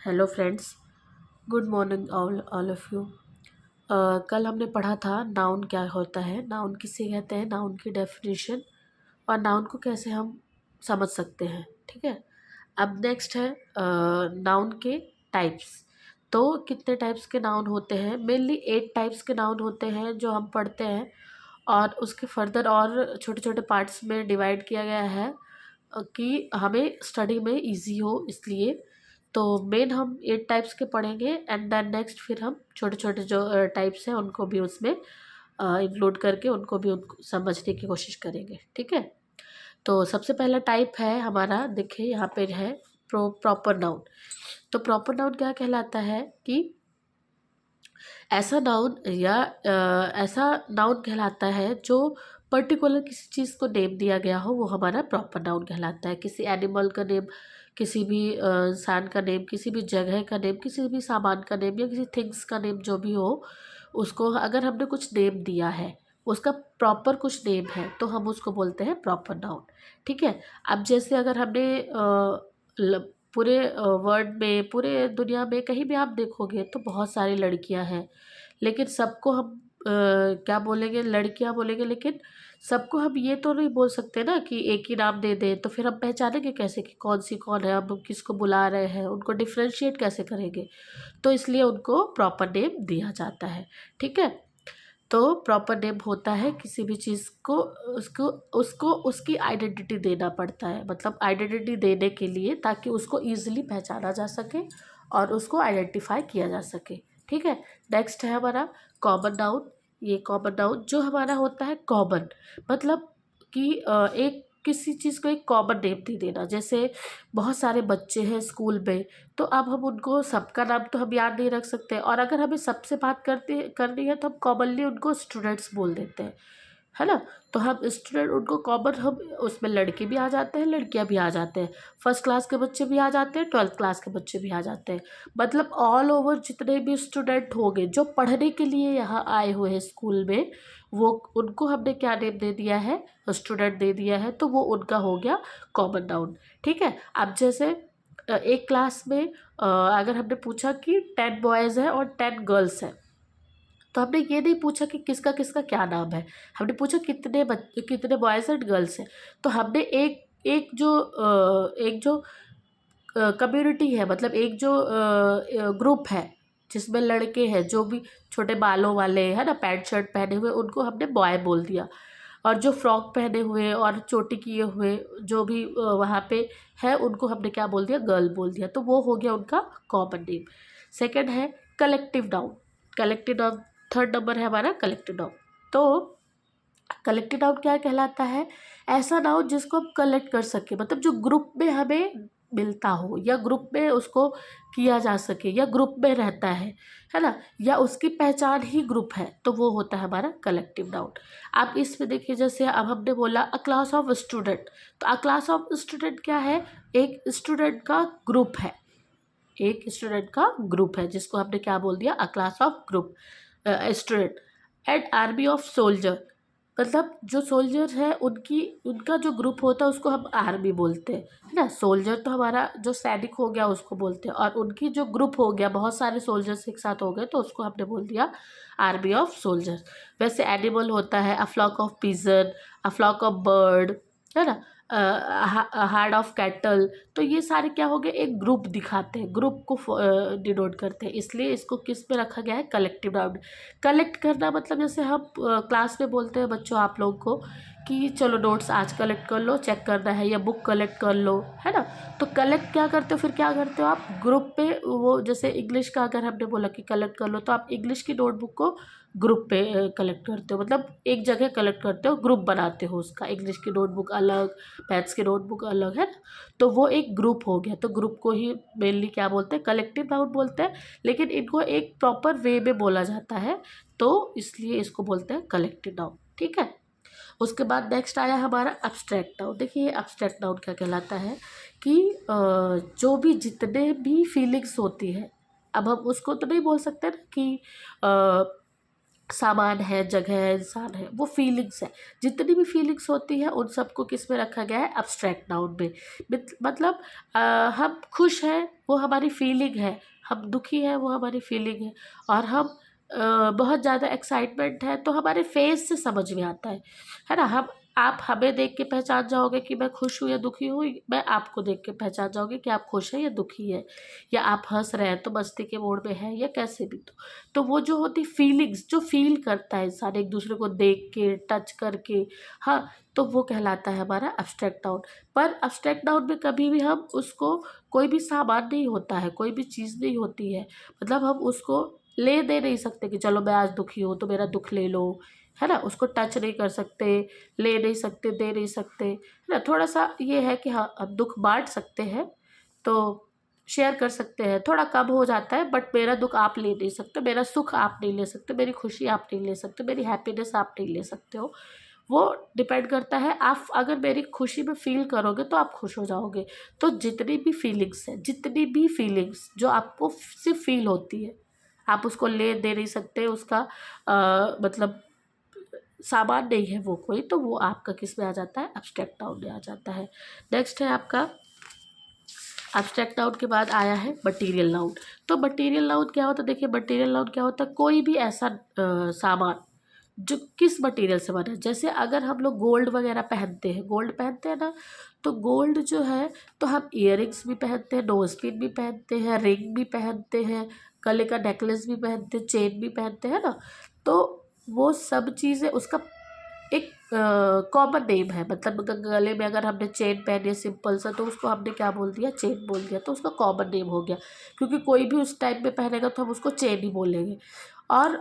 Hello friends, good morning all of you. कल हमने पढ़ा था नाउन क्या होता है, नाउन किसे कहते हैं, नाउन की डेफिनेशन और नाउन को कैसे हम समझ सकते हैं। ठीक है। अब नेक्स्ट है नाउन के टाइप्स। तो कितने टाइप्स के नाउन होते हैं? मेनली 8 टाइप्स के नाउन होते हैं जो हम पढ़ते हैं, और उसके फर्दर और छोटे छोटे पार्ट्स में डिवाइड किया गया है कि हमें स्टडी में इजी हो, इसलिए। तो मेन हम 8 टाइप्स के पढ़ेंगे एंड देन नेक्स्ट फिर हम छोटे छोटे जो टाइप्स हैं उनको भी उसमें इंक्लूड करके उनको भी उनको समझने की कोशिश करेंगे। ठीक है। तो सबसे पहला टाइप है हमारा, देखिए यहाँ पे है प्रॉपर नाउन। तो प्रॉपर नाउन क्या कहलाता है कि ऐसा नाउन या ऐसा नाउन कहलाता है जो पर्टिकुलर किसी चीज़ को नेम दिया गया हो, वो हमारा प्रॉपर नाउन कहलाता है। किसी एनिमल का नेम, किसी भी इंसान का नेम, किसी भी जगह का नेम, किसी भी सामान का नेम या किसी थिंग्स का नेम जो भी हो, उसको अगर हमने कुछ नेम दिया है, उसका प्रॉपर कुछ नेम है, तो हम उसको बोलते हैं प्रॉपर नाउन। ठीक है। अब जैसे अगर हमने पूरे वर्ल्ड में, पूरे दुनिया में कहीं भी आप देखोगे तो बहुत सारी लड़कियां हैं, लेकिन सबको हम क्या बोलेंगे, लड़कियां बोलेंगे, लेकिन सबको हम ये तो नहीं बोल सकते ना कि एक ही नाम दे दें। तो फिर हम पहचानेंगे कैसे कि कौन सी कौन है, हम किसको बुला रहे हैं, उनको डिफ्रेंशिएट कैसे करेंगे? तो इसलिए उनको प्रॉपर नेम दिया जाता है। ठीक है। तो प्रॉपर नेम होता है किसी भी चीज़ को, उसको उसको उसकी आइडेंटिटी देना पड़ता है, मतलब आइडेंटिटी देने के लिए, ताकि उसको ईजिली पहचाना जा सके और उसको आइडेंटिफाई किया जा सके। ठीक है। नेक्स्ट है हमारा कॉमन नाउन। ये कॉमन नाउन जो हमारा होता है कॉमन, मतलब कि एक किसी चीज़ को एक कॉमन नेम दे देना। जैसे बहुत सारे बच्चे हैं स्कूल में, तो अब हम उनको सबका नाम तो हम याद नहीं रख सकते, और अगर हमें सबसे बात करनी है तो हम कॉमनली उनको स्टूडेंट्स बोल देते हैं, है ना। तो हम स्टूडेंट उनको कॉमन, हम उसमें लड़के भी आ जाते हैं, लड़कियां भी आ जाते हैं, फर्स्ट क्लास के बच्चे भी आ जाते हैं, 12th क्लास के बच्चे भी आ जाते हैं। मतलब ऑल ओवर जितने भी स्टूडेंट होंगे जो पढ़ने के लिए यहाँ आए हुए हैं स्कूल में, वो उनको हमने क्या नेम दे दिया है, स्टूडेंट दे दिया है, तो वो उनका हो गया कॉमन नाउन। ठीक है। अब जैसे एक क्लास में अगर हमने पूछा कि 10 बॉयज़ हैं और 10 गर्ल्स हैं, तो हमने ये नहीं पूछा कि किसका किसका क्या नाम है, हमने पूछा कितने बॉयज़ एंड गर्ल्स हैं। तो हमने एक जो कम्युनिटी है, मतलब एक जो ग्रुप है जिसमें लड़के हैं, जो भी छोटे बालों वाले है ना, पैंट शर्ट पहने हुए, उनको हमने बॉय बोल दिया। और जो फ्रॉक पहने हुए और चोटी किए हुए जो भी वहाँ पे है, उनको हमने क्या बोल दिया, गर्ल बोल दिया। तो वो हो गया उनका कॉमन नेम। सेकंड है collective noun. Collective noun third number है हमारा कलेक्टिव नाउन। तो कलेक्टिव नाउन क्या कहलाता है? ऐसा नाउन जिसको हम कलेक्ट कर सके, मतलब जो ग्रुप में हमें मिलता हो, या ग्रुप में उसको किया जा सके, या ग्रुप में रहता है ना, या उसकी पहचान ही ग्रुप है, तो वो होता है हमारा कलेक्टिव नाउन। आप इसमें देखिए, जैसे अब हमने बोला अ क्लास ऑफ स्टूडेंट, तो अ क्लास ऑफ स्टूडेंट क्या है? एक स्टूडेंट का ग्रुप है, एक स्टूडेंट का ग्रुप है, जिसको हमने क्या बोल दिया, अ class of group student. And army of soldier, मतलब जो सोल्जर है उनकी, उनका जो ग्रुप होता है उसको हम आर्मी बोलते हैं, है ना। सोल्जर तो हमारा जो सैनिक हो गया उसको बोलते हैं, और उनकी जो ग्रुप हो गया, बहुत सारे सोल्जर्स एक साथ हो गए, तो उसको हमने बोल दिया आर्मी ऑफ सोल्जर्स। वैसे एनिमल होता है a flock of pigeon, a flock of bird, है ना, हार्ड ऑफ कैटल। तो ये सारे क्या हो गए, एक ग्रुप दिखाते हैं, ग्रुप को डिनोट करते हैं, इसलिए इसको किस में रखा गया है, कलेक्टिव नाउन। कलेक्ट करना मतलब जैसे हम क्लास में बोलते हैं बच्चों आप लोग को कि चलो नोट्स आज कलेक्ट कर लो, चेक करना है, या बुक कलेक्ट कर लो, है ना। तो कलेक्ट क्या करते हो, फिर क्या करते हो आप, ग्रुप पे वो, जैसे इंग्लिश का अगर हमने बोला कि कलेक्ट कर लो, तो आप इंग्लिश की नोटबुक को ग्रुप पे कलेक्ट करते हो, मतलब एक जगह कलेक्ट करते हो, ग्रुप बनाते हो उसका, इंग्लिश की नोटबुक अलग, मैथ्स की नोटबुक अलग, है ना। तो वो एक ग्रुप हो गया, तो ग्रुप को ही मेनली क्या बोलते हैं, कलेक्टिव नाउन बोलते हैं, लेकिन इनको एक प्रॉपर वे में बोला जाता है, तो इसलिए इसको बोलते हैं कलेक्टिव नाउन। ठीक है। उसके बाद नेक्स्ट आया हमारा अब्स्ट्रैक्ट नाउन। देखिए अब्स्ट्रैक्ट नाउन क्या कहलाता है कि जो भी जितने भी फीलिंग्स होती है, अब हम उसको तो नहीं बोल सकते ना कि सामान है, जगह है, इंसान है, वो फीलिंग्स है। जितनी भी फीलिंग्स होती है उन सबको किस में रखा गया है, एब्स्ट्रैक्ट नाउन में। मतलब हम खुश हैं वो हमारी फीलिंग है, हम दुखी हैं वो हमारी फीलिंग है, और हम बहुत ज़्यादा एक्साइटमेंट है तो हमारे फेस से समझ में आता है ना। हम आप हमें देख के पहचान जाओगे कि मैं खुश हूँ या दुखी हूँ, मैं आपको देख के पहचान जाओगे कि आप खुश हैं या दुखी है, या आप हंस रहे हैं तो मस्ती के मूड में है या कैसे भी। तो वो जो होती फीलिंग्स, जो फील करता है इंसान एक दूसरे को देख के, टच करके, हाँ, तो वो कहलाता है हमारा एब्स्ट्रैक्ट नाउन। पर एब्स्ट्रैक्ट नाउन में कभी भी हम उसको, कोई भी सामान नहीं होता है, कोई भी चीज़ नहीं होती है, मतलब हम उसको ले दे नहीं सकते कि चलो मैं आज दुखी हूँ तो मेरा दुख ले लो, है ना। उसको टच नहीं कर सकते, ले नहीं सकते, दे नहीं सकते, है ना। थोड़ा सा ये है कि हाँ हम दुख बांट सकते हैं, तो शेयर कर सकते हैं, थोड़ा कम हो जाता है, बट मेरा दुख आप ले नहीं सकते, मेरा सुख आप नहीं ले सकते, मेरी खुशी आप नहीं ले सकते, मेरी हैप्पीनेस आप नहीं ले सकते हो। वो डिपेंड करता है, आप अगर मेरी खुशी में फील करोगे तो आप खुश हो जाओगे। तो जितनी भी फीलिंग्स हैं, जितनी भी फीलिंग्स जो आपको सिर्फ फील होती है, आप उसको ले दे नहीं सकते, उसका मतलब सामान नहीं है वो कोई, तो वो आपका किस में आ जाता है, एब्स्ट्रैक्ट नाउन में आ जाता है। नेक्स्ट है आपका एब्स्ट्रैक्ट नाउन के बाद आया है मटीरियल नाउन। तो मटीरियल नाउन क्या होता है, देखिए मटीरियल नाउन क्या होता है, कोई भी ऐसा सामान जो किस मटेरियल से बना है। जैसे अगर हम लोग गोल्ड वगैरह पहनते हैं, गोल्ड पहनते हैं ना, तो गोल्ड जो है, तो हम इयररिंग्स भी पहनते हैं, नोज पिन भी पहनते हैं, रिंग भी पहनते हैं, गले का नेकलेस भी पहनते हैं, चेन भी पहनते हैं ना। तो वो सब चीज़ें उसका एक कॉमन नेम है, मतलब गले में अगर हमने चेन पहनी है सिंपल सा, तो उसको हमने क्या बोल दिया, चेन बोल दिया, तो उसका कॉमन नेम हो गया। क्योंकि कोई भी उस टाइप में पहनेगा तो हम उसको चेन ही बोलेंगे। और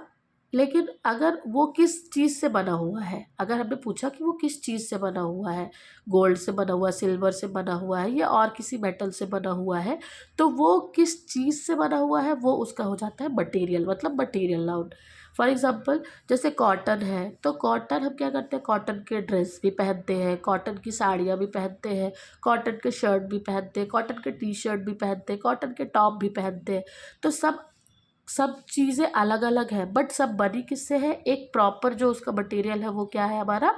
लेकिन अगर वो किस चीज़ से बना हुआ है, अगर हमने पूछा कि वो किस चीज़ से बना हुआ है, गोल्ड से बना हुआ, सिल्वर से बना हुआ है, या और किसी मेटल से बना हुआ है, तो वो किस चीज़ से बना हुआ है वो उसका हो जाता है मटेरियल, मतलब मटेरियल नाउन। फॉर एग्जांपल जैसे कॉटन है, तो कॉटन हम क्या करते हैं, कॉटन के ड्रेस भी पहनते हैं, कॉटन की साड़ियाँ भी पहनते हैं, कॉटन के शर्ट भी पहनते हैं, कॉटन के टी शर्ट भी पहनते हैं, कॉटन के टॉप भी पहनते हैं। तो सब सब चीज़ें अलग अलग है, बट सब बनी किससे है, एक प्रॉपर जो उसका मटेरियल है वो क्या है, हमारा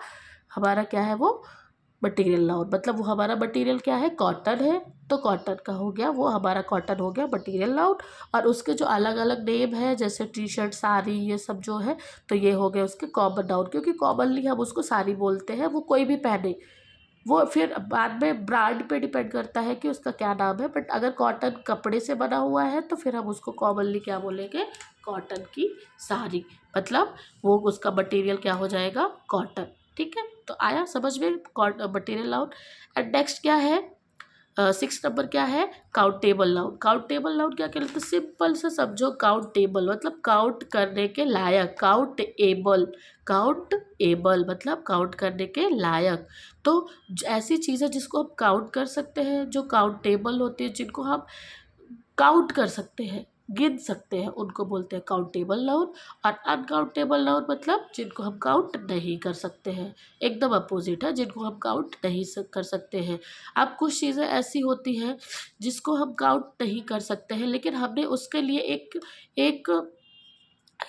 हमारा क्या है वो मटेरियल नाउन। मतलब वो हमारा मटेरियल क्या है, कॉटन है, तो कॉटन का हो गया, वो हमारा कॉटन हो गया मटेरियल नाउन। और उसके जो अलग अलग नेम है, जैसे टी शर्ट, साड़ी, ये सब जो है, तो ये हो गए उसके कॉमन नाउन, क्योंकि कॉमनली हम उसको साड़ी बोलते हैं, वो कोई भी पहने। वो फिर बाद में ब्रांड पे डिपेंड करता है कि उसका क्या नाम है, बट अगर कॉटन कपड़े से बना हुआ है तो फिर हम उसको कॉमनली क्या बोलेंगे, कॉटन की साड़ी। मतलब वो उसका मटेरियल क्या हो जाएगा, कॉटन। ठीक है, तो आया समझ में मटेरियल नाउन। एंड नेक्स्ट क्या है, 6 नंबर क्या है, काउंटेबल नाउन। काउंटेबल नाउन क्या कहते हैं, सिंपल से समझो, काउंटेबल मतलब काउंट करने के लायक, काउंट एबल मतलब काउंट करने के लायक। तो ऐसी चीज़ें जिसको हम काउंट कर सकते हैं, जो काउंटेबल होती है, जिनको हम काउंट कर सकते हैं, गिन सकते हैं, उनको बोलते हैं काउंटेबल नाउन। और अनकाउंटेबल नाउन मतलब जिनको हम काउंट नहीं कर सकते हैं, एकदम अपोजिट है, जिनको हम काउंट नहीं कर सकते हैं। अब कुछ चीज़ें ऐसी होती हैं जिसको हम काउंट नहीं कर सकते हैं, लेकिन हमने उसके लिए एक एक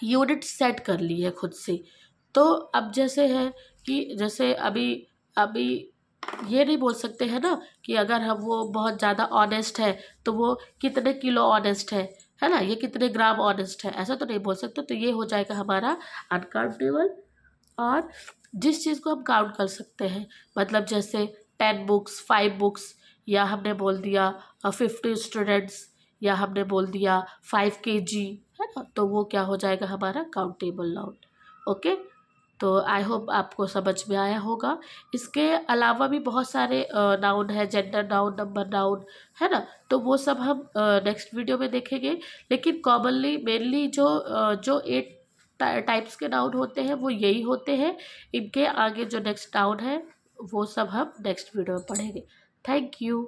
यूनिट सेट कर ली है खुद से। तो अब जैसे है कि जैसे अभी अभी ये नहीं बोल सकते हैं ना कि अगर हम वो बहुत ज़्यादा ऑनेस्ट है तो वो कितने किलो ऑनेस्ट है ना, ये कितने ग्राम ऑनेस्ट है, ऐसा तो नहीं बोल सकते। तो ये हो जाएगा हमारा अनकाउंटेबल। और जिस चीज़ को हम काउंट कर सकते हैं, मतलब जैसे 10 बुक्स, 5 बुक्स, या हमने बोल दिया 50 स्टूडेंट्स, या हमने बोल दिया 5 kg, है ना, तो वो क्या हो जाएगा हमारा काउंटेबल नाउन। ओके, तो आई होप आपको समझ में आया होगा। इसके अलावा भी बहुत सारे नाउन है, जेंडर नाउन, नंबर नाउन, है ना, तो वो सब हम नेक्स्ट वीडियो में देखेंगे। लेकिन कॉमनली मेनली जो 8 टाइप्स के नाउन होते हैं वो यही होते हैं। इनके आगे जो नेक्स्ट नाउन है वो सब हम नेक्स्ट वीडियो में पढ़ेंगे। Thank you.